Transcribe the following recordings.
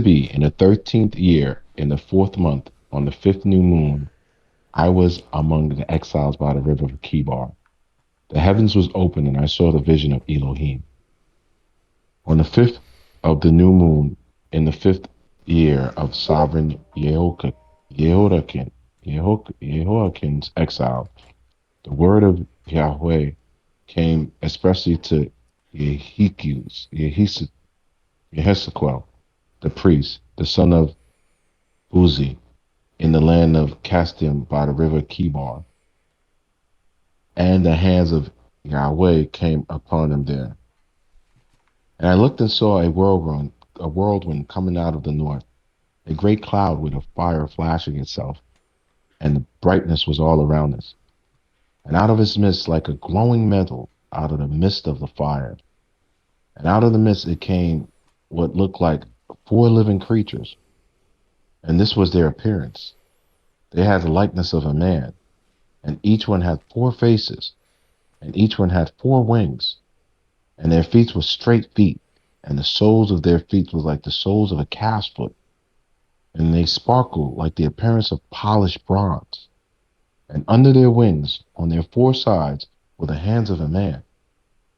be in the 13th year, in the fourth month, on the fifth new moon, I was among the exiles by the river of Kibar. The heavens was open, and I saw the vision of Elohim. On the fifth of the new moon, in the fifth year of sovereign Jehoiakim, Jehoiakim's exile, the word of Yahweh came especially to Yehezqel, the priest, the son of Uzi, in the land of Casdim by the river Kibar, and the hands of Yahweh came upon him there. And I looked and saw a whirlwind coming out of the north, a great cloud with a fire flashing itself, and the brightness was all around us. And out of its midst, like a glowing metal, out of the midst of the fire, and out of the midst it came what looked like four living creatures, and this was their appearance. They had the likeness of a man, and each one had four faces, and each one had four wings, and their feet were straight feet, and the soles of their feet was like the soles of a calf's foot, and they sparkled like the appearance of polished bronze. And under their wings, on their four sides, were the hands of a man.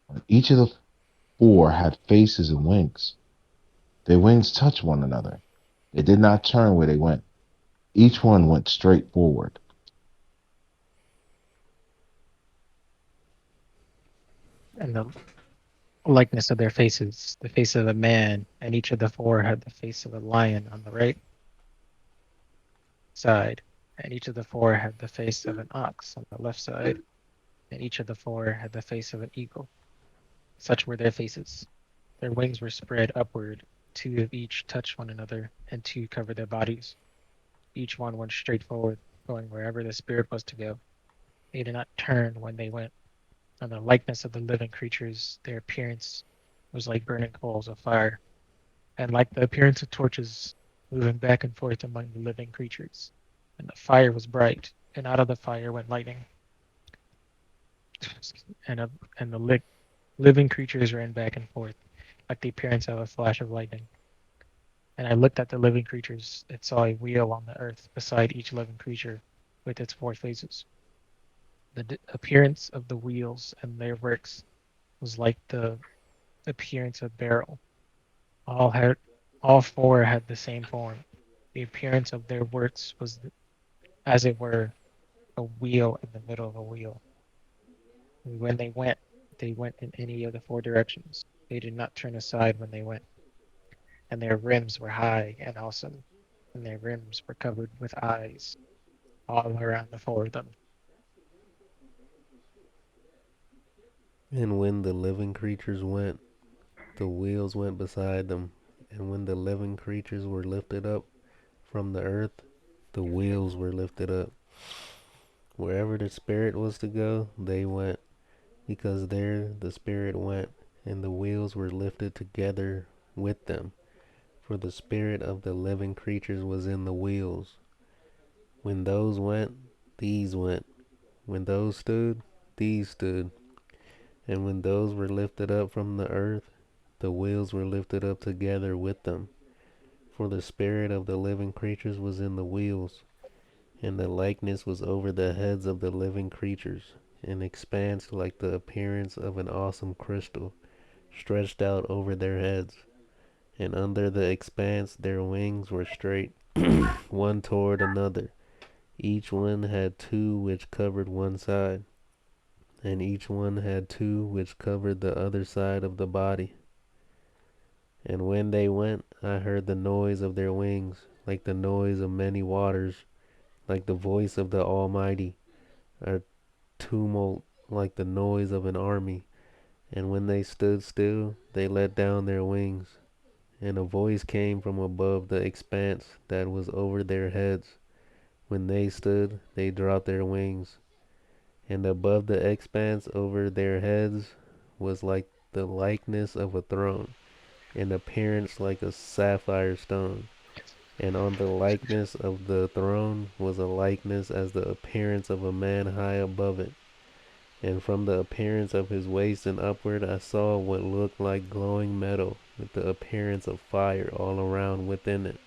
And each of the four had faces and wings. Their wings touched one another. They did not turn where they went. Each one went straight forward. And the likeness of their faces, the face of a man, and each of the four had the face of a lion on the right side, and each of the four had the face of an ox on the left side, and each of the four had the face of an eagle. Such were their faces. Their wings were spread upward, two of each touched one another, and two covered their bodies. Each one went straight forward, going wherever the spirit was to go. They did not turn when they went. And the likeness of the living creatures, their appearance was like burning coals of fire, and like the appearance of torches moving back and forth among the living creatures. And the fire was bright, and out of the fire went lightning, and of, and the living creatures ran back and forth, like the appearance of a flash of lightning. And I looked at the living creatures and saw a wheel on the earth beside each living creature with its four faces. The appearance of the wheels and their works was like the appearance of beryl. All had all four had the same form. The appearance of their works was as it were a wheel in the middle of a wheel. And when they went in any of the four directions. They did not turn aside when they went, and their rims were high and awesome, and their rims were covered with eyes all around the four of them. And when the living creatures went, the wheels went beside them. And when the living creatures were lifted up from the earth, the wheels were lifted up. Wherever the spirit was to go, they went, because there the spirit went, and the wheels were lifted together with them. For the spirit of the living creatures was in the wheels. When those went, these went. When those stood, these stood. And when those were lifted up from the earth, the wheels were lifted up together with them. For the spirit of the living creatures was in the wheels, and the likeness was over the heads of the living creatures, an expanse like the appearance of an awesome crystal, stretched out over their heads. And under the expanse their wings were straight, one toward another. Each one had two which covered one side, and each one had two which covered the other side of the body. And when they went, I heard the noise of their wings, like the noise of many waters, like the voice of the Almighty, a tumult like the noise of an army. And when they stood still, they let down their wings, and a voice came from above the expanse that was over their heads. When they stood, they dropped their wings, and above the expanse over their heads was like the likeness of a throne, in appearance like a sapphire stone. And on the likeness of the throne was a likeness as the appearance of a man high above it. And from the appearance of his waist and upward I saw what looked like glowing metal, with the appearance of fire all around within it.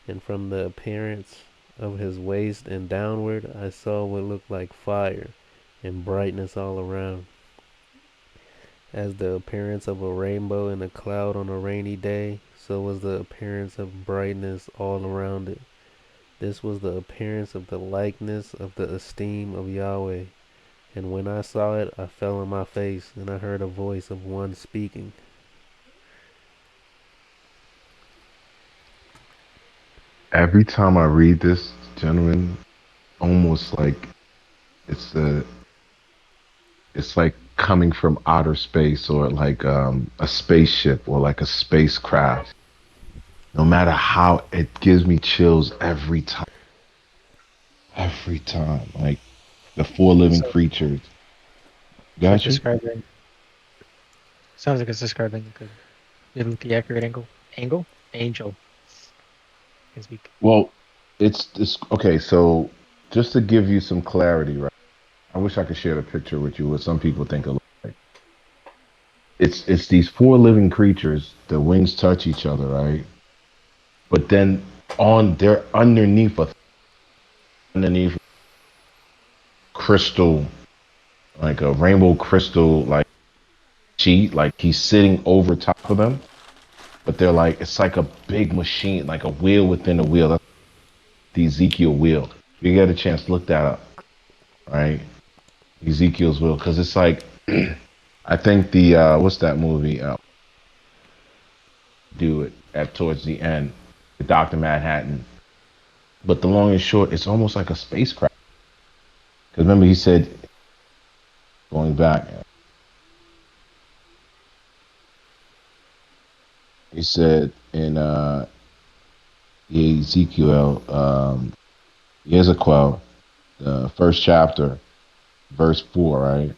And from the appearance of his waist and downward, I saw what looked like fire and brightness all around, as the appearance of a rainbow in a cloud on a rainy day, so was the appearance of brightness all around it. This was the appearance of the likeness of the esteem of Yahweh. And when I saw it, I fell on my face, and I heard a voice of one speaking. Every time I read this, gentlemen, almost like it's a it's like coming from outer space or like a spaceship or like a spacecraft. No matter how it gives me chills every time. Like the four living So creatures. it's like Got you? describing. Sounds like it's describing a good biblically accurate angle. Angel can speak. Well, it's okay. So just to give you some clarity, right? I wish I could share the picture with you. What some people think of like it's these four living creatures. The wings touch each other, right? But then on they're underneath crystal, like a rainbow crystal, like sheet. Like he's sitting over top of them, but they're like it's like a big machine, like a wheel within a wheel. That's the Ezekiel wheel. If you get a chance, look that up, right? Ezekiel's wheel, because it's like I think the what's that movie? Do it at towards the end, the Doctor Manhattan. But the long and short, it's almost like a spacecraft. Because remember, he said going back, he said in Ezekiel, Yehezqel, the first chapter, verse 4, right?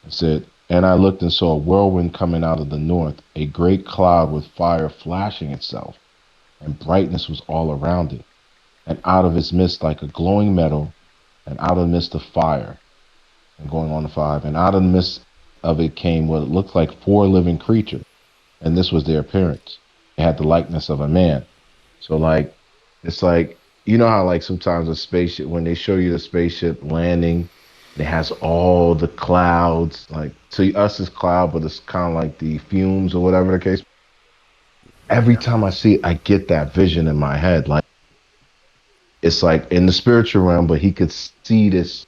It said, and I looked and saw a whirlwind coming out of the north, a great cloud with fire flashing itself, and brightness was all around it, and out of its midst like a glowing metal, and out of the midst of fire, and going on to 5, and out of the midst of it came what looked like four living creatures, and this was their appearance. It had the likeness of a man. So like it's like you know how like sometimes a spaceship when they show you the spaceship landing, it has all the clouds. Like to us it's cloud, but it's kind of like the fumes or whatever the case. Every Yeah. time I see it, I get that vision in my head. Like it's like in the spiritual realm, but he could see this.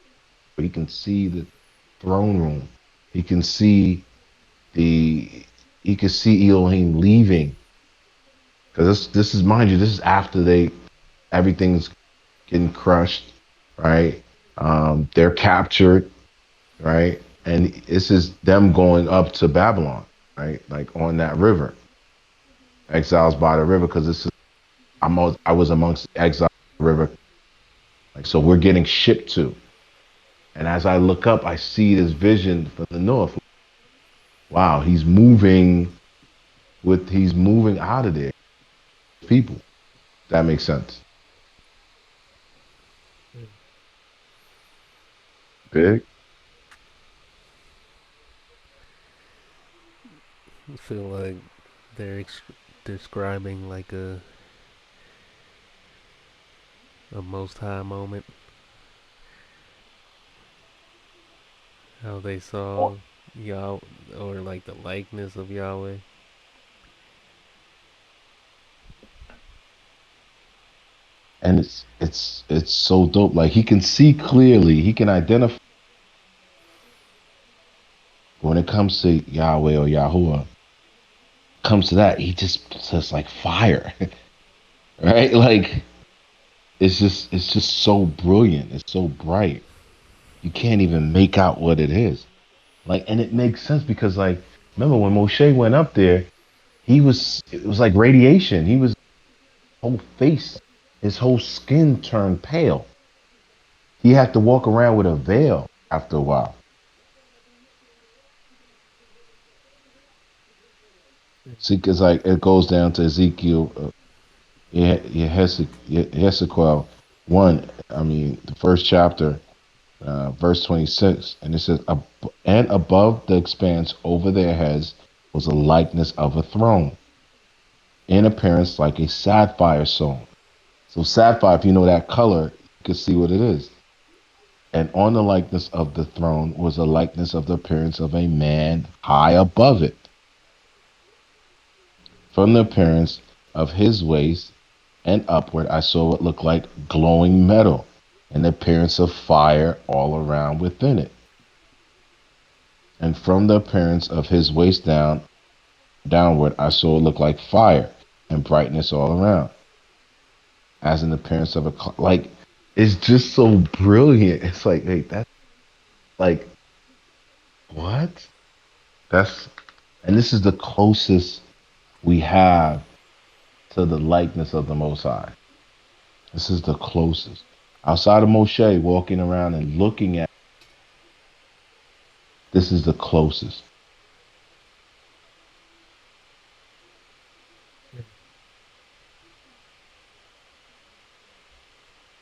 He can see the throne room. He can see the. He can see Elohim leaving because this is mind you, this is after they everything's getting crushed, right? They're captured, right? And this is them going up to Babylon, right? Like on that river, exiles by the river, because this is I was amongst the exiles by the river, like so we're getting shipped to. And as I look up, I see this vision from the north. Wow, he's moving out of there. People, that makes sense. Mm. Big. I feel like they're describing like a most high moment. How they saw Yah, or like the likeness of Yahweh. And it's so dope. Like he can see clearly, he can identify when it comes to Yahweh or Yahuwah. Comes to that, he just says like fire, right? Like it's just so brilliant. It's so bright. You can't even make out what it is. Like, and it makes sense because like remember when Moshe went up there, it was like radiation. He was whole face, his whole skin turned pale. He had to walk around with a veil after a while. Mm. See, because like it goes down to Ezekiel, Yehezqel 1. I mean, the first chapter, verse 26, and it says, "And above the expanse over their heads was a likeness of a throne." in appearance like a sapphire stone. So sapphire, if you know that color, you can see what it is. And on the likeness of the throne was a likeness of the appearance of a man high above it. From the appearance of his waist and upward, I saw what looked like glowing metal, and the appearance of fire all around within it. And from the appearance of his waist downward, I saw it look like fire and brightness all around, as in the appearance of a like. It's just so brilliant. It's like, hey, that's like what? That's and this is the closest we have to the likeness of the Most High. This is the closest. Outside of Moshe walking around and looking at this is the closest.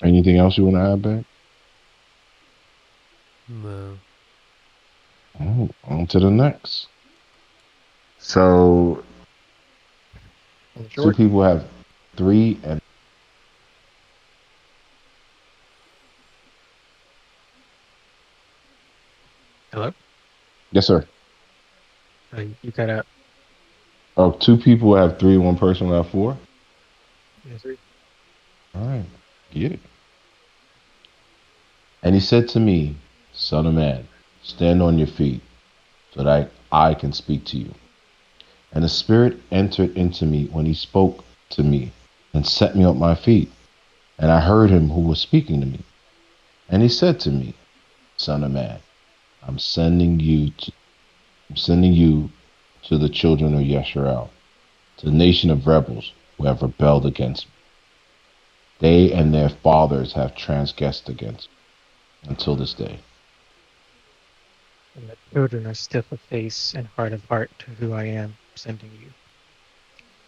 Anything else you want to add, back? No. Oh, on to the next. So In two short, people have three and hello. yes, sir. You cut out. Oh, two people have three, one person will have four. Yes, sir. All right, get it. And he said to me, Son of man, stand on your feet, so that I can speak to you. And the Spirit entered into me when he spoke to me and set me on my feet. And I heard him who was speaking to me. And he said to me, Son of man, I'm sending you to, I'm sending you to the children of Yeshurun, to the nation of rebels who have rebelled against me. They and their fathers have transgressed against me until this day. And the children are stiff of face and hard of heart to who I am sending you.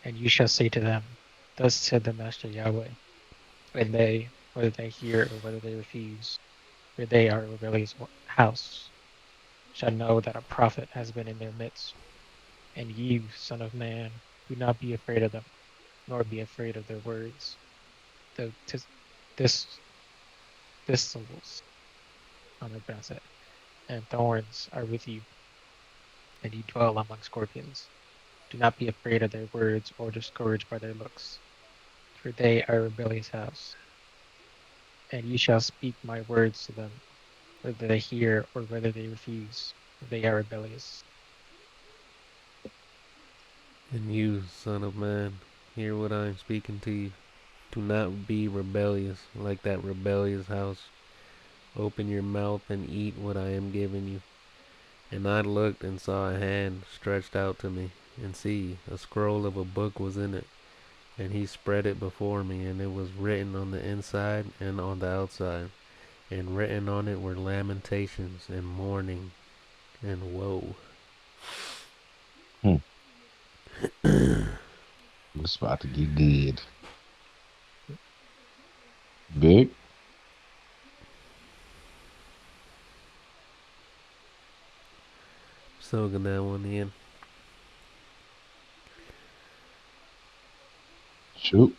And you shall say to them, Thus said the Master Yahweh. And they, whether they hear or whether they refuse, for they are a rebellious house, shall know that a prophet has been in their midst. And you, son of man, do not be afraid of them, nor be afraid of their words. Though this thistles, I'm not pronounce that, and thorns are with you, and you dwell among scorpions. Do not be afraid of their words or discouraged by their looks, for they are a rebellious house. And you shall speak my words to them, whether they hear or whether they refuse, for they are rebellious. And you, son of man, hear what I am speaking to you. Do not be rebellious like that rebellious house. Open your mouth and eat what I am giving you. And I looked and saw a hand stretched out to me, and see, a scroll of a book was in it. And he spread it before me, and it was written on the inside and on the outside. And written on it were lamentations and mourning and woe. Hmm. It's about to get good. Big? So good that one in. Shoot.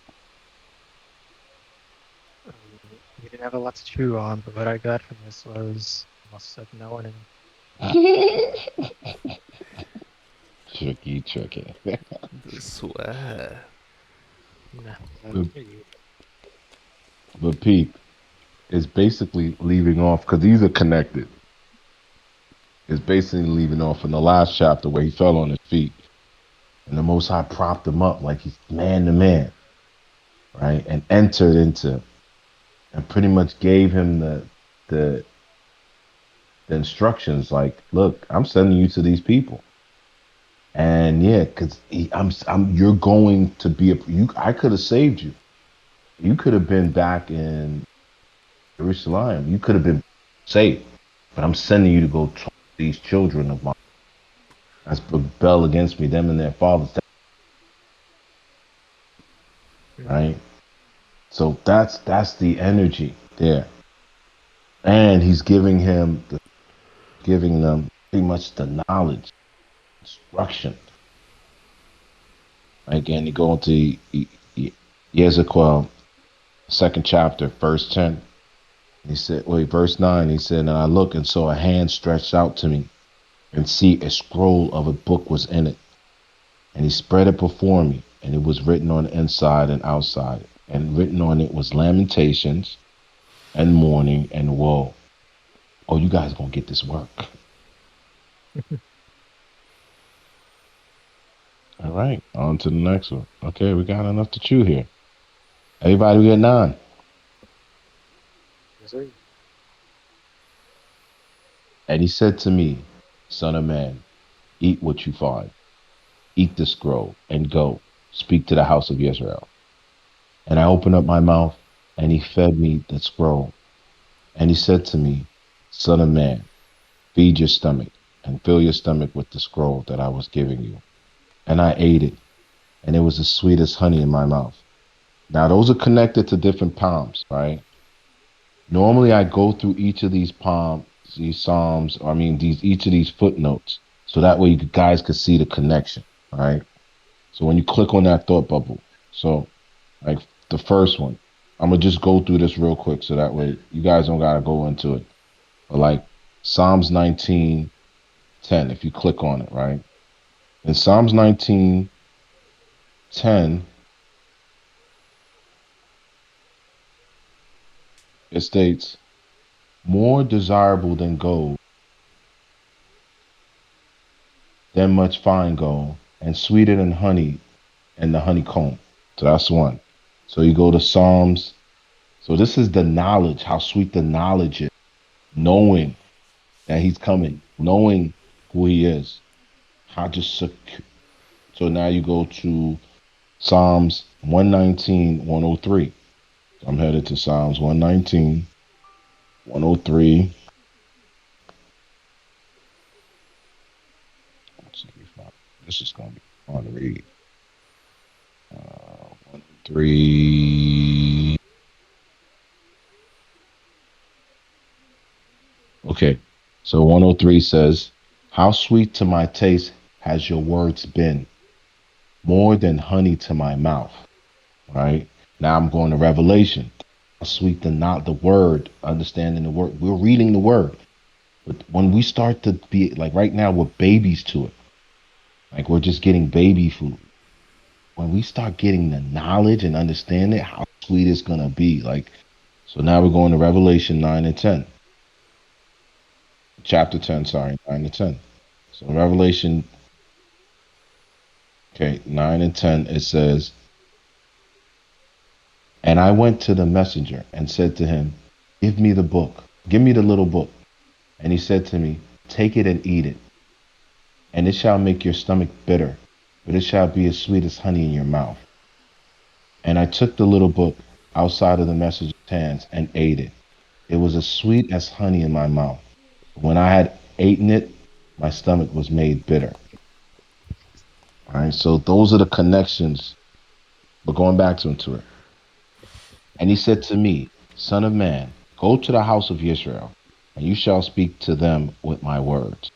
You didn't have a lot to chew on, but what I got from this was must have known and Tricky. The swag. nah, but, you. but Pete is basically leaving off because these are connected. Is basically leaving off in the last chapter where he fell on his feet and the Most High propped him up like he's man to man, right? And entered into and pretty much gave him the the instructions like, look, I'm sending you to these people. And yeah, because you're going to be you. I could have saved you. You could have been back in Jerusalem. You could have been safe, but I'm sending you to go talk to these children of mine that's rebel against me, them and their fathers, right? So that's the energy there, and he's giving them pretty much the knowledge, instruction, Again, you go into Yehezqel, second chapter, verse 10. He said, wait, verse 9, he said, and I looked and saw a hand stretched out to me, and see a scroll of a book was in it. And he spread it before me, and it was written on the inside and outside. And written on it was lamentations and mourning and woe. Oh, you guys gonna get this work. All right, on to the next one. Okay, we got enough to chew here. Everybody, we at 9. Yes, sir. And he said to me, Son of man, eat what you find. Eat the scroll and go. Speak to the house of Israel. And I opened up my mouth, and he fed me the scroll. And he said to me, Son of man, feed your stomach and fill your stomach with the scroll that I was giving you. And I ate it, and it was the sweetest honey in my mouth. Now, those are connected to different palms, right? Normally, I go through each of these palms, these psalms, or I mean, these each of these footnotes, so that way you guys could see the connection, right? So when you click on that thought bubble, so like the first one, I'm gonna just go through this real quick, so that way you guys don't gotta go into it. But like Psalms 19:10, if you click on it, right? In Psalms 19:10, it states, "More desirable than gold, than much fine gold, and sweeter than honey and the honeycomb." So that's one. So you go to Psalms. So this is the knowledge, how sweet the knowledge is, knowing that he's coming, knowing who he is. How just so now you go to Psalms 119:103. I'm headed to Psalms 119:103. Let's see if this is going to be fun to read. 103. Okay. So 103 says, how sweet to my taste has your words been, more than honey to my mouth. Right? Now I'm going to Revelation. How sweet the word, understanding the word. We're reading the word. But when we start to be like right now, we're babies to it. Like we're just getting baby food. When we start getting the knowledge and understanding how sweet it's gonna be. Like, so now we're going to Revelation 9 and 10. Chapter 10, sorry, 9 and 10. So Revelation, okay, 9 and 10, it says, and I went to the messenger and said to him, give me the book. Give me the little book. And he said to me, take it and eat it, and it shall make your stomach bitter, but it shall be as sweet as honey in your mouth. And I took the little book outside of the messenger's hands and ate it. It was as sweet as honey in my mouth. When I had eaten it, my stomach was made bitter. All right, so those are the connections. But going back to it. And he said to me, Son of man, go to the house of Israel, and you shall speak to them with my words.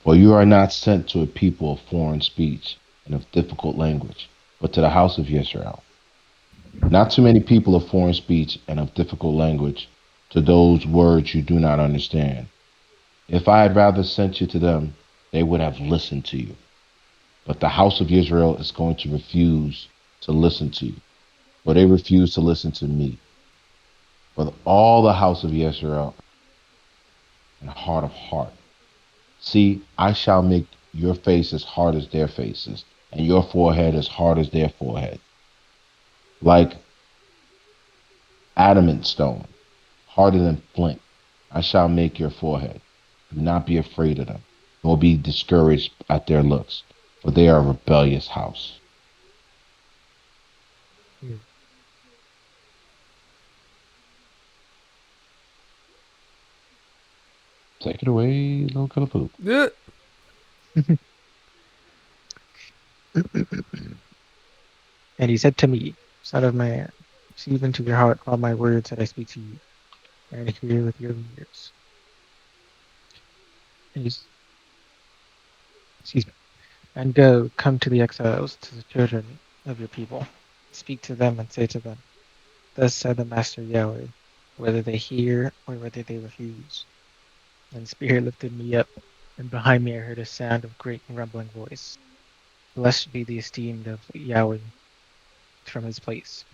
For you are not sent to a people of foreign speech and of difficult language, but to the house of Israel. Not too many people of foreign speech and of difficult language, to those words you do not understand. If I had rather sent you to them, they would have listened to you. But the house of Israel is going to refuse to listen to you, for they refuse to listen to me. For all the house of Israel and hard of heart. See, I shall make your face as hard as their faces, and your forehead as hard as their forehead. Like adamant stone, harder than flint, I shall make your forehead. Do not be afraid of them, nor be discouraged at their looks, for they are a rebellious house. Hmm. Take it away, little color poop. Yeah. And he said to me, Son of man, receive into your heart all my words that I speak to you, and hear with your ears. And excuse me, and go, come to the exiles, to the children, of your people. Speak to them and say to them, thus said the Master Yahweh, whether they hear or whether they refuse. And the Spirit lifted me up, and behind me I heard a sound of great rumbling voice. Blessed be the esteemed of Yahweh from his place,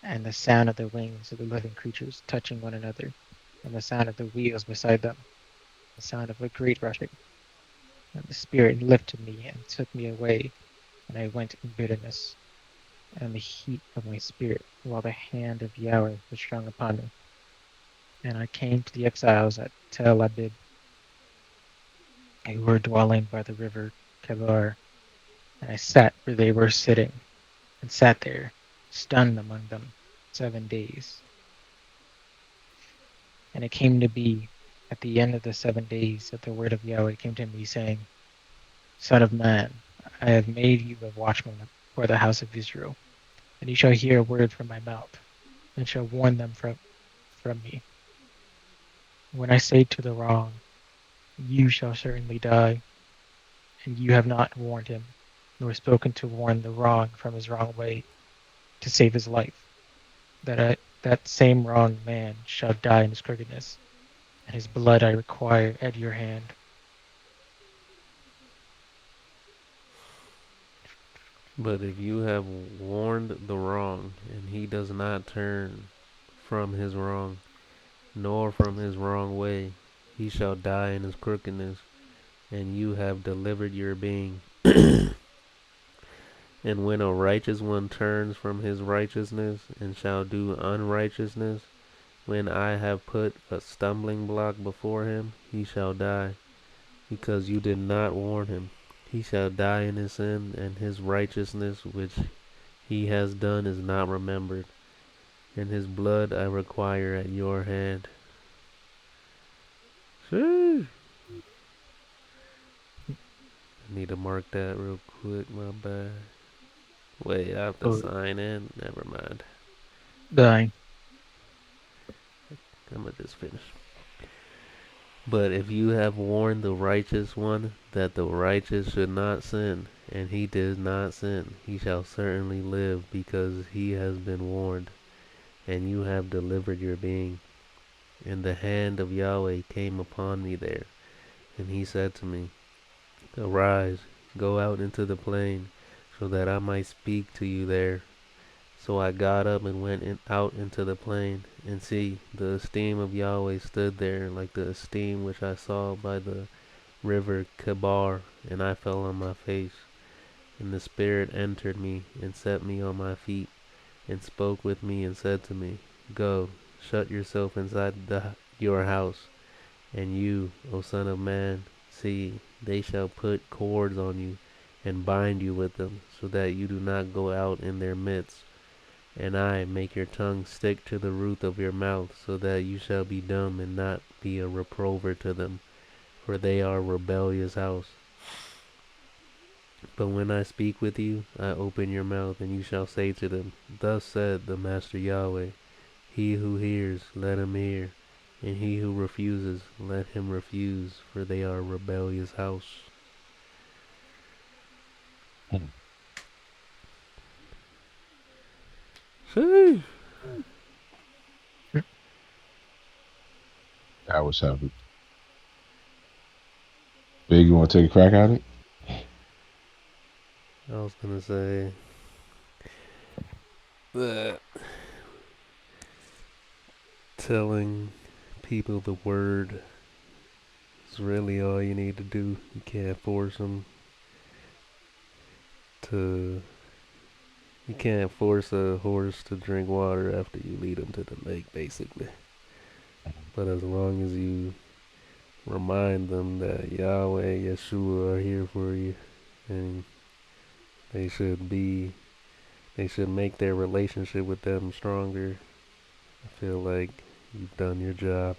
and the sound of the wings of the living creatures touching one another, and the sound of the wheels beside them, the sound of a great rushing. And the Spirit lifted me and took me away, and I went in bitterness and the heat of my spirit, while the hand of Yahweh was strong upon me. And I came to the exiles at Tel Abib, who were dwelling by the river Kebar, and I sat where they were sitting, and sat there, stunned among them, 7 days. And it came to be at the end of the 7 days that the word of Yahweh came to me, saying, Son of man, I have made you a watchman for the house of Israel, and you shall hear a word from my mouth, and shall warn them from me. When I say to the wrong, you shall certainly die, and you have not warned him, nor spoken to warn the wrong from his wrong way, to save his life, that same wrong man shall die in his crookedness, and his blood I require at your hand. But if you have warned the wrong, and he does not turn from his wrong, nor from his wrong way, he shall die in his crookedness, and you have delivered your being. And when a righteous one turns from his righteousness, and shall do unrighteousness, when I have put a stumbling block before him, he shall die, because you did not warn him. He shall die in his sin, and his righteousness which he has done is not remembered. And his blood I require at your hand. Sheesh. I need to mark that real quick, my bad. Wait, I have to Oh, sign in? Never mind. die. I'm gonna just finish. But if you have warned the righteous one that the righteous should not sin, and he did not sin, he shall certainly live because he has been warned, and you have delivered your being. And the hand of Yahweh came upon me there, and he said to me, Arise, go out into the plain, so that I might speak to you there. So I got up and went out into the plain, and see, the esteem of Yahweh stood there, like the esteem which I saw by the river Kebar, and I fell on my face. And the Spirit entered me, and set me on my feet, and spoke with me, and said to me, Go, shut yourself inside your house, and you, O son of man, see, they shall put cords on you, and bind you with them, so that you do not go out in their midst. And I make your tongue stick to the roof of your mouth, so that you shall be dumb and not be a reprover to them, for they are a rebellious house. But when I speak with you, I open your mouth, and you shall say to them, Thus said the Master Yahweh, He who hears, let him hear, and he who refuses, let him refuse, for they are a rebellious house. Hmm. Sheesh. That was heavy. Big, you want to take a crack at it? I was gonna say that telling people the word is really all you need to do. You can't force them to. You can't force a horse to drink water after you lead him to the lake, basically. But as long as you remind them that Yahweh, Yeshua are here for you, and they should be, they should make their relationship with them stronger. I feel like you've done your job.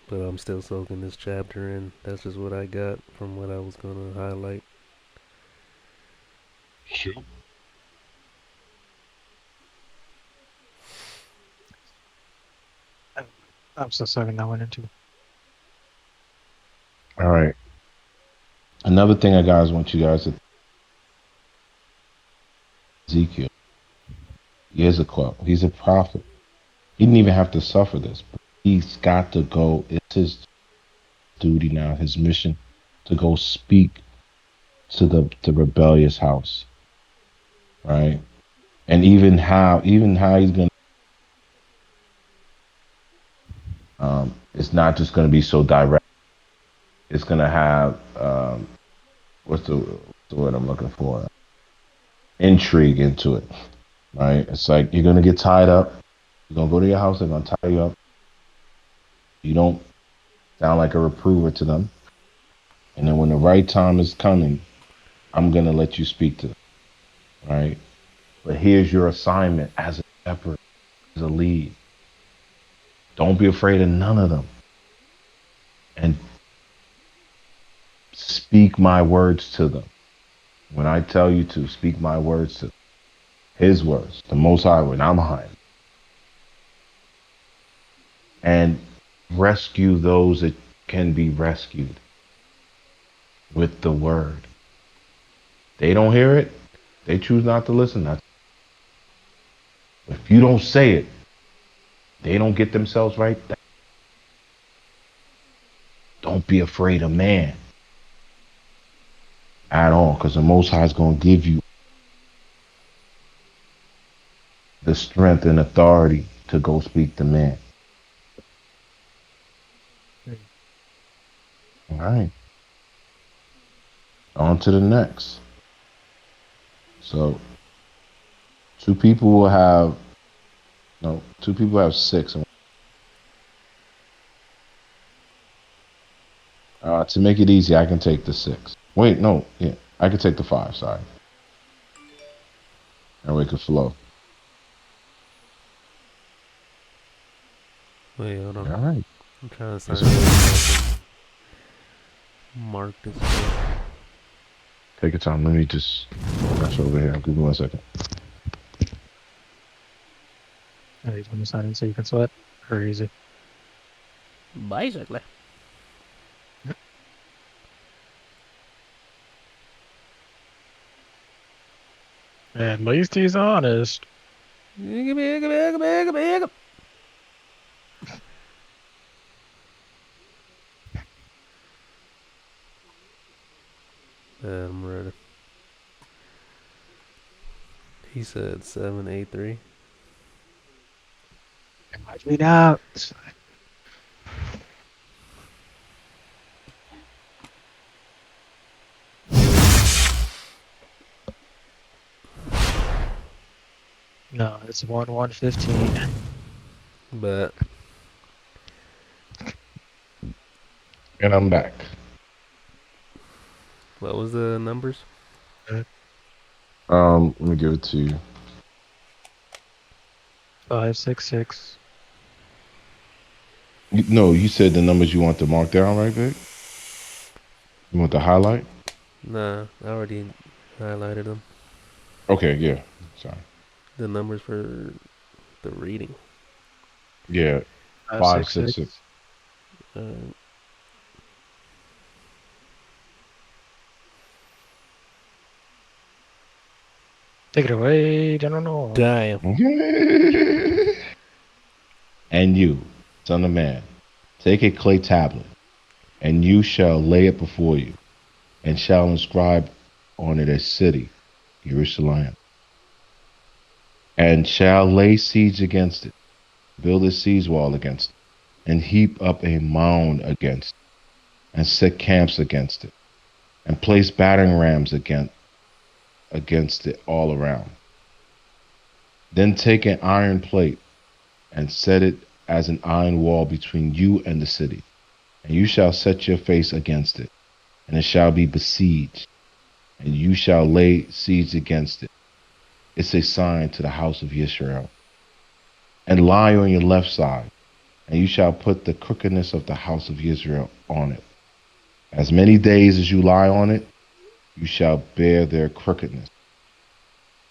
But I'm still soaking this chapter in. That's just what I got from what I was gonna highlight. Sure. I'm I'm still sucking that one into. All right. Another thing I guys want you guys to Ezekiel. Yehezqel. He's a prophet. He didn't even have to suffer this. But he's got to go. It's his duty now, his mission, to go speak to the rebellious house, right? And even how he's gonna it's not just gonna be so direct. It's gonna have what's the word I'm looking for? Intrigue into it, right? It's like you're gonna get tied up. You're gonna go to your house. They're gonna tie you up. You don't sound like a reprover to them, and then when the right time is coming, I'm gonna let you speak to them, right? But here's your assignment as a shepherd, as a lead. Don't be afraid of none of them, and speak my words to them. When I tell you to speak my words to them, His words, the Most High, when I'm high, and rescue those that can be rescued with the word. They don't hear it. They choose not to listen. If you don't say it, they don't get themselves right. Don't be afraid of man at all, because the Most High is going to give you the strength and authority to go speak to man. All right. On to the next. So two people will have no. Two people have six. To make it easy, I can take the six. Wait, no, yeah, I can take the five. Sorry, and we can flow. Wait, hold on. All right. I'm trying to sign Yes, in sir. so I can mark this stuff. Take your time. Let me just rush over here. Give me 1 second. You want to sign in so you can sweat? Or easy? Basically. At least he's honest. I'm ready. He said 783. Watch me out. No, it's 1-1-15. But And I'm back. what was the numbers? Let me give it to you. 5-6-6. No, you said the numbers you want to mark down, right, Vic? You want the highlight? Nah, I already highlighted them. Okay, yeah. Sorry. The numbers for the reading. Yeah, 5-6-6. 5-6-6. Take it away, General Noah. Damn. And you, son of man, take a clay tablet, and you shall lay it before you, and shall inscribe on it a city, Jerusalem, and shall lay siege against it, build a siege wall against it, and heap up a mound against it, and set camps against it, and place battering rams against it all around. Then take an iron plate, and set it as an iron wall between you and the city, and you shall set your face against it, and it shall be besieged, and you shall lay siege against it. It's a sign to the house of Israel. And lie on your left side, and you shall put the crookedness of the house of Israel on it. As many days as you lie on it, you shall bear their crookedness.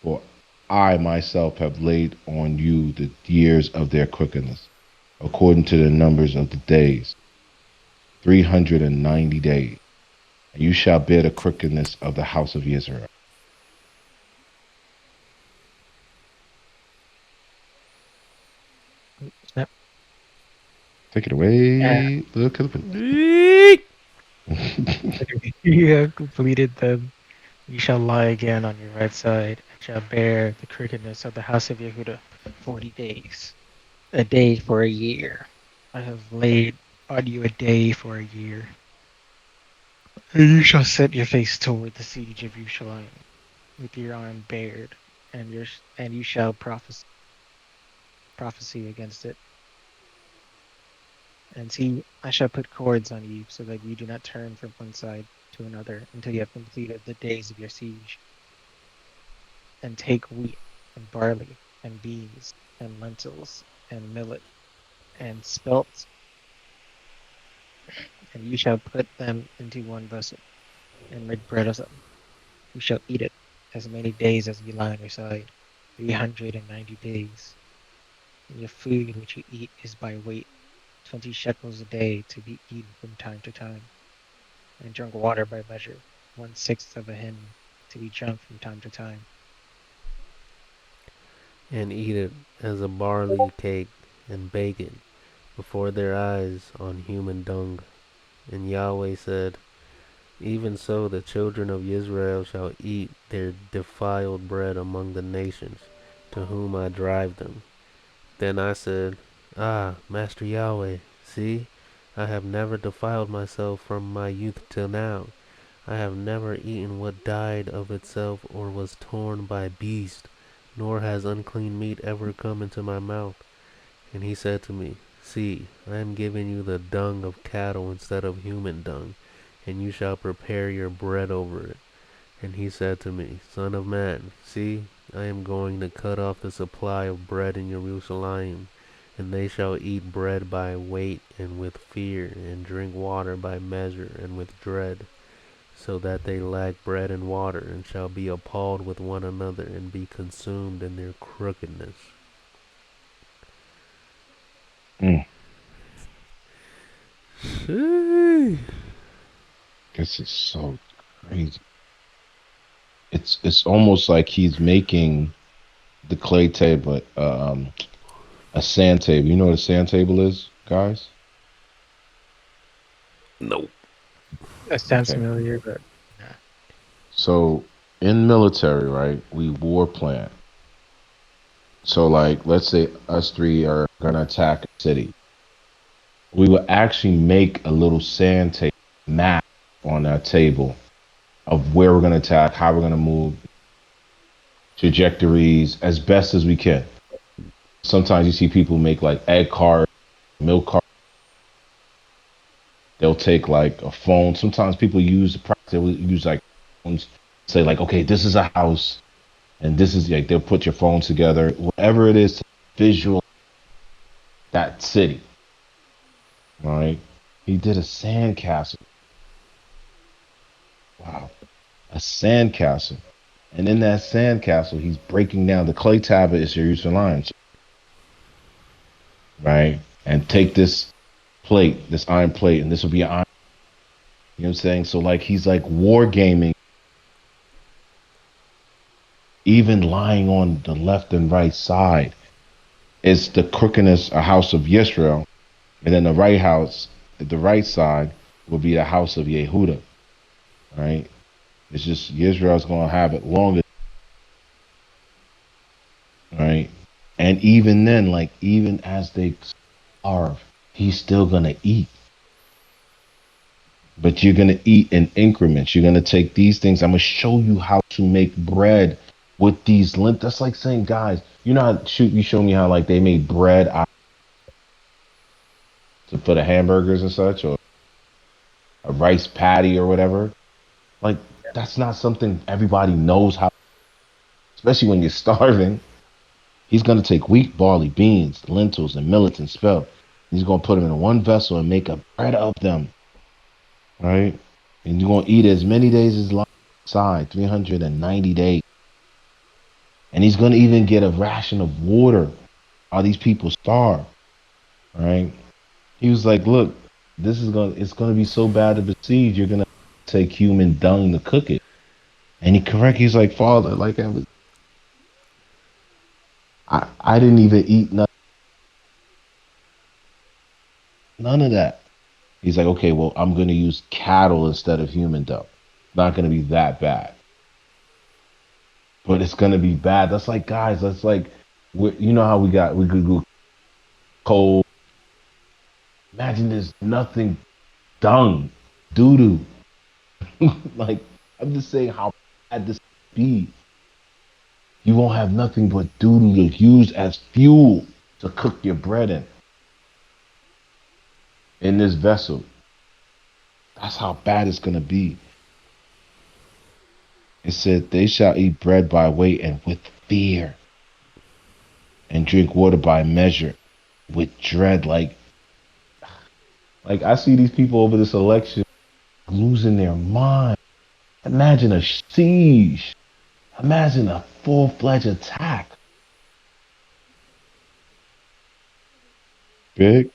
For I myself have laid on you the years of their crookedness, according to the numbers of the days. 390 days. And you shall bear the crookedness of the house of Israel. Snap. Take it And away. Look at you have completed them. You shall lie again on your right side, and shall bear the crookedness of the house of Yehuda 40 days, a day for a year. I have laid on you a day for a year. And you shall set your face toward the siege of Yerushalayim, with your arm bared, and you shall prophecy against it. And see, I shall put cords on you, so that you do not turn from one side to another until you have completed the days of your siege. And take wheat and barley and beans and lentils and millet and spelt, and you shall put them into one vessel, and make bread of them. You shall eat it as many days as you lie on your side, 390 days. And your food which you eat is by weight, 20 shekels a day, to be eaten from time to time. And drink water by measure, 1/6 of a hin, to be drunk from time to time. and eat it as a barley cake, and bake it before their eyes on human dung. And Yahweh said, even so the children of Israel shall eat their defiled bread among the nations, to whom I drive them. Then I said, ah, Master Yahweh, see, I have never defiled myself from my youth till now. I have never eaten what died of itself or was torn by beast, nor has unclean meat ever come into my mouth. And he said to me, see, I am giving you the dung of cattle instead of human dung, and you shall prepare your bread over it. And he said to me, son of man, see, I am going to cut off the supply of bread in Jerusalem, and they shall eat bread by weight and with fear, and drink water by measure and with dread, so that they lack bread and water, and shall be appalled with one another, and be consumed in their crookedness. Mm, Sheesh. this is so crazy. It's almost like he's making the clay table a sand table. You know what a sand table is, guys? Nope. That sounds Okay. familiar, but nah. So in military, right, we war plan. So like let's say us three are gonna attack a city. We will actually make a little sand table map on that table of where we're gonna attack, how we're gonna move, trajectories as best as we can. Sometimes you see people make like egg cards, milk cards. They'll take like a phone. Sometimes people use the practice. They'll use like phones. Say like, okay, this is a house, and this is like they'll put your phones together, whatever it is to visual that city. Right? He did a sandcastle. Wow, a sandcastle. And in that sandcastle, he's breaking down the clay tablet is Jerusalem, right? And take this plate, this iron plate, and this will be an iron. You know what I'm saying? So like he's like war gaming, even lying on the left and right side. It's the crookedness, a house of Yisrael, and then the right house, the right side will be the house of Yehuda, right? It's just Israel's gonna have it longer, right? And even then, like even as they starve, he's still gonna eat. But you're gonna eat in increments. You're gonna take these things. I'm gonna show you how to make bread with these lint. That's like saying, guys, you know how shoot you show me how like they made bread for the hamburgers and such, or a rice patty or whatever. Like that's not something everybody knows how, especially when you're starving. He's gonna take wheat, barley, beans, lentils, and millets and spelt. He's gonna put them in one vessel and make a bread of them, right? And you're gonna eat as many days as long side, 390 days. And he's gonna even get a ration of water. All these people starve, right? He was like, look. it's gonna be so bad to besiege. You're gonna take human dung to cook it. And he correct. He's like, Father, like I didn't even eat none of that. He's like, okay, well, I'm gonna use cattle instead of human dung. Not gonna be that bad, but it's gonna be bad. That's like, guys, that's like, you know how we could go cold. Imagine there's nothing dung, doo doo. Like, I'm just saying how bad this be. You won't have nothing but doo doo to use as fuel to cook your bread in this vessel. That's how bad it's gonna be. It said they shall eat bread by weight and with fear, and drink water by measure with dread. Like I see these people over this election losing their mind. Imagine a siege. Imagine a full-fledged attack. Big.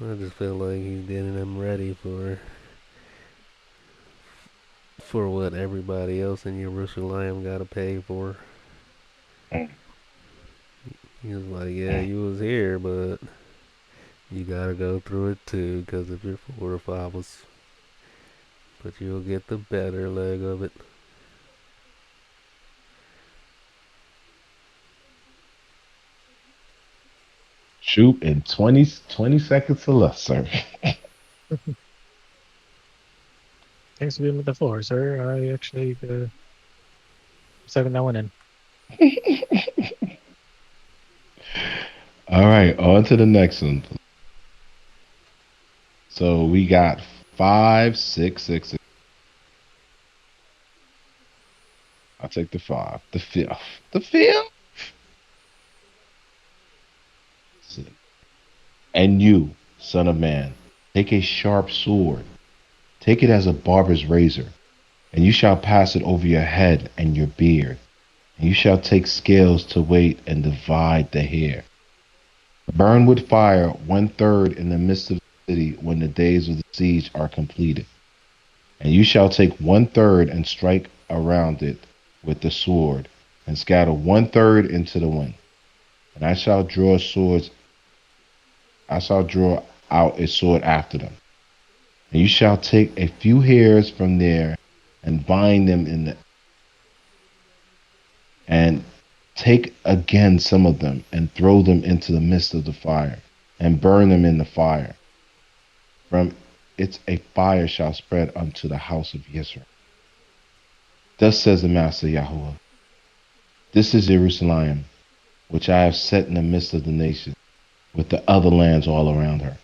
I just feel like he's getting them ready for what everybody else in Jerusalem got to pay for. Mm, He was like, yeah, mm. you was here, but you gotta go through it too, because of your forefathers. But you'll get the better leg of it. Shoot in 20 seconds or less, sir. Thanks for being with the floor, sir. I actually second that one in. All right, on to the next one. So we got 5, 6, 6, 6. I'll take the five. The fifth. The fifth. And you, son of man, take a sharp sword, take it as a barber's razor, and you shall pass it over your head and your beard, and you shall take scales to weight and divide the hair. Burn with fire 1/3 in the midst of the city when the days of the siege are completed. And you shall take 1/3 and strike around it with the sword, and scatter 1/3 into the wind. And I shall draw out a sword after them. And you shall take a few hairs from there and bind them in the and take again some of them and throw them into the midst of the fire and burn them in the fire. From it a fire shall spread unto the house of Israel. Thus says the Master Yahweh. This is Jerusalem, which I have set in the midst of the nations, with the other lands all around her.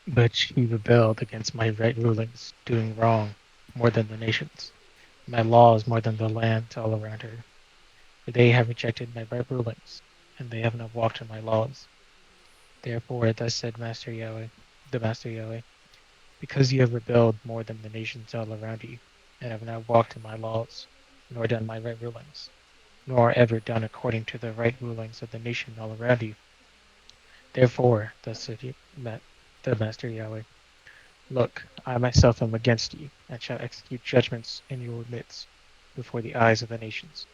But she rebelled against my right rulings, doing wrong more than the nations, my laws more than the lands all around her. For they have rejected my right rulings, and they have not walked in my laws. Therefore, thus said Master Yahweh, the Master Yahweh, because you have rebelled more than the nations all around you, and have not walked in my laws, nor done my right rulings, nor ever done according to the right rulings of the nation all around you. Therefore, thus said the Master Yahweh, look, I myself am against you, and shall execute judgments in your midst before the eyes of the nations.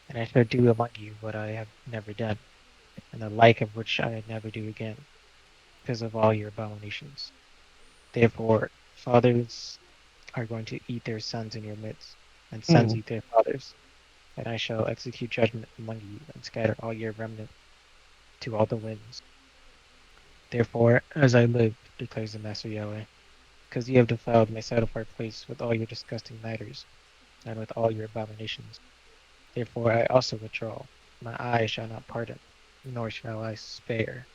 And I shall do among you what I have never done, and the like of which I never do again, because of all your abominations. Therefore, fathers are going to eat their sons in your midst, and sons Mm. eat their fathers. And I shall execute judgment among you, and scatter all your remnant to all the winds. Therefore, as I live, declares the Master Yahweh, because you have defiled my set apart place with all your disgusting matters, and with all your abominations. Therefore I also withdraw. My eye shall not pardon, nor shall I spare.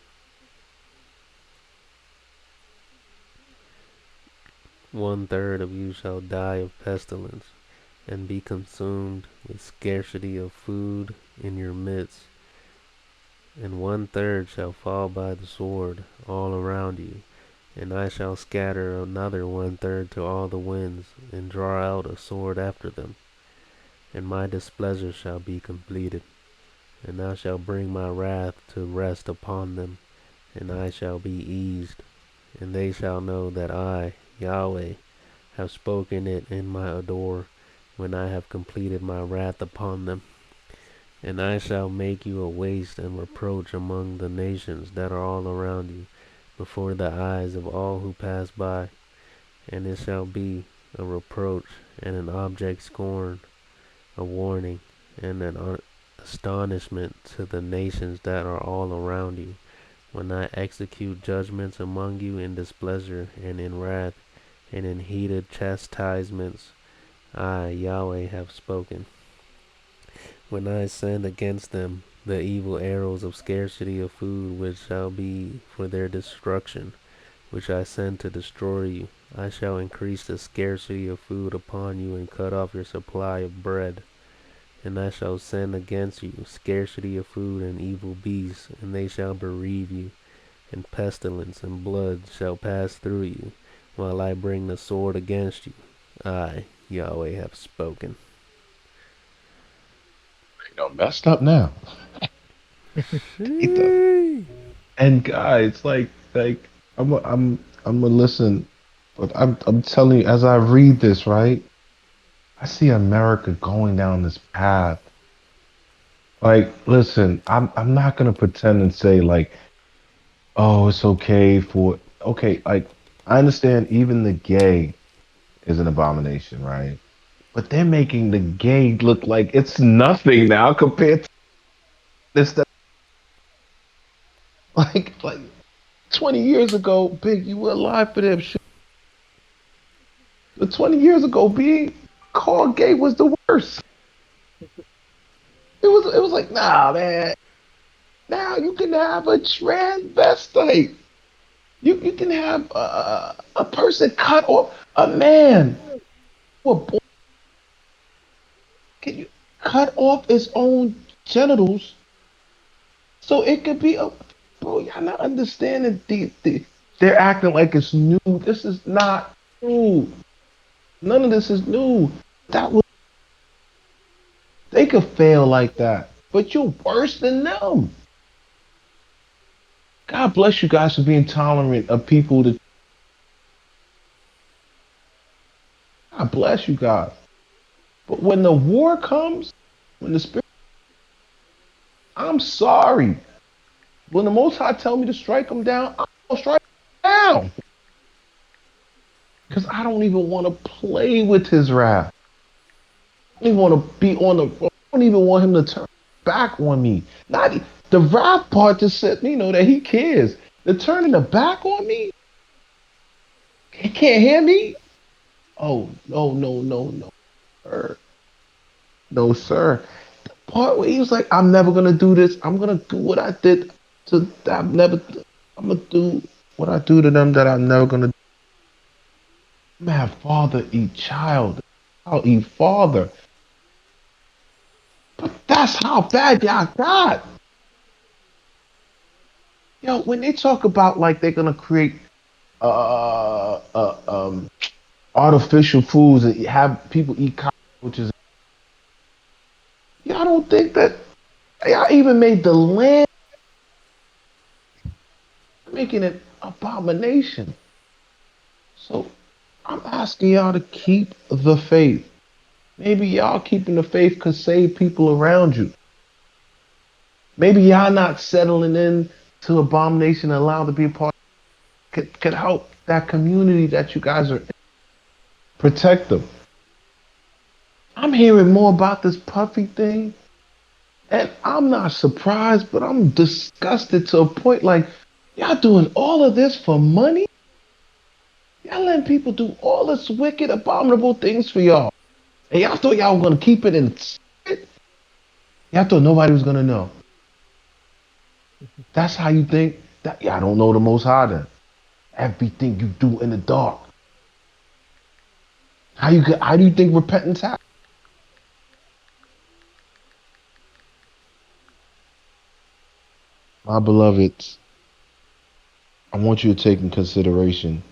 1/3 of you shall die of pestilence, and be consumed with scarcity of food in your midst. And 1/3 shall fall by the sword all around you, And I shall scatter another 1/3 to all the winds, and draw out a sword after them. And my displeasure shall be completed, and I shall bring my wrath to rest upon them, and I shall be eased. And they shall know that I, Yahweh, have spoken it in my adore, when I have completed my wrath upon them. And I shall make you a waste and reproach among the nations that are all around you, before the eyes of all who pass by. And it shall be a reproach and an object scorn, a warning and an astonishment to the nations that are all around you, when I execute judgments among you in displeasure and in wrath and in heated chastisements. I, Yahweh, have spoken. When I send against them the evil arrows of scarcity of food, which shall be for their destruction, which I send to destroy you, I shall increase the scarcity of food upon you and cut off your supply of bread. And I shall send against you scarcity of food and evil beasts, and they shall bereave you, and pestilence and blood shall pass through you, while I bring the sword against you. I, Yahweh, have spoken. Messed up now. And guys, I'm gonna listen, but I'm telling you, as I read this, right, I see America going down this path. Like, listen, I'm not gonna pretend and say like, oh, it's okay for okay, like I understand even the gay is an abomination, right? But they're making the gay look like it's nothing now compared to this stuff. Like 20 years ago, Big, you were alive for that shit. But 20 years ago, being called gay was the worst. It was like, nah, man. Now you can have a transvestite. You can have a person cut off a man or boy. Can you cut off his own genitals so it could be a bro? Y'all not understanding they're acting like it's new. This is not new. None of this is new. That was they could fail like that, but you're worse than them. God bless you guys for being tolerant of people that God bless you guys. But when the war comes, when the spirit, I'm sorry. When the Most High tell me to strike them down, I'm gonna strike them down because I don't even want to play with His wrath. I don't even want to be on the. I don't even want Him to turn back on me. Not the wrath part just said, that He cares. The turning the back on me, He can't hear me. Oh no no no no, sir. No sir. Part where he was like, I'm never gonna do this. I'm gonna do what I did to I'm never I'm gonna do what I do to them that I'm never gonna do. I'm gonna have father eat child. I'll eat father. But that's how bad y'all got. Yo, when they talk about like they're gonna create artificial foods and have people eat cockroaches, y'all don't think that y'all even made the land making it abomination. So I'm asking y'all to keep the faith. Maybe y'all keeping the faith could save people around you. Maybe y'all not settling in to abomination and allowed to be a part could help that community that you guys are in. Protect them. I'm hearing more about this puffy thing, and I'm not surprised, but I'm disgusted to a point like y'all doing all of this for money? Y'all letting people do all this wicked, abominable things for y'all. And y'all thought y'all were gonna keep it in secret? Y'all thought nobody was gonna know. That's how you think that y'all don't know the most high then. Everything you do in the dark. How do you think repentance happens? My beloveds, I want you to take in consideration,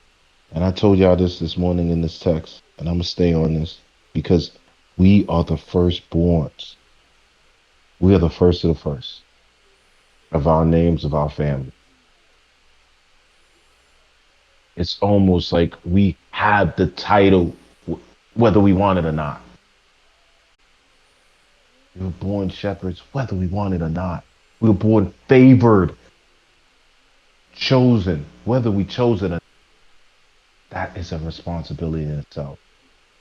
and I told y'all this morning in this text, and I'm gonna stay on this because we are the firstborns. We are the first of the first of our names of our family. It's almost like we have the title, whether we want it or not. We were born shepherds, whether we want it or not. We were born favored, chosen, whether we chose it or not. That is a responsibility in itself.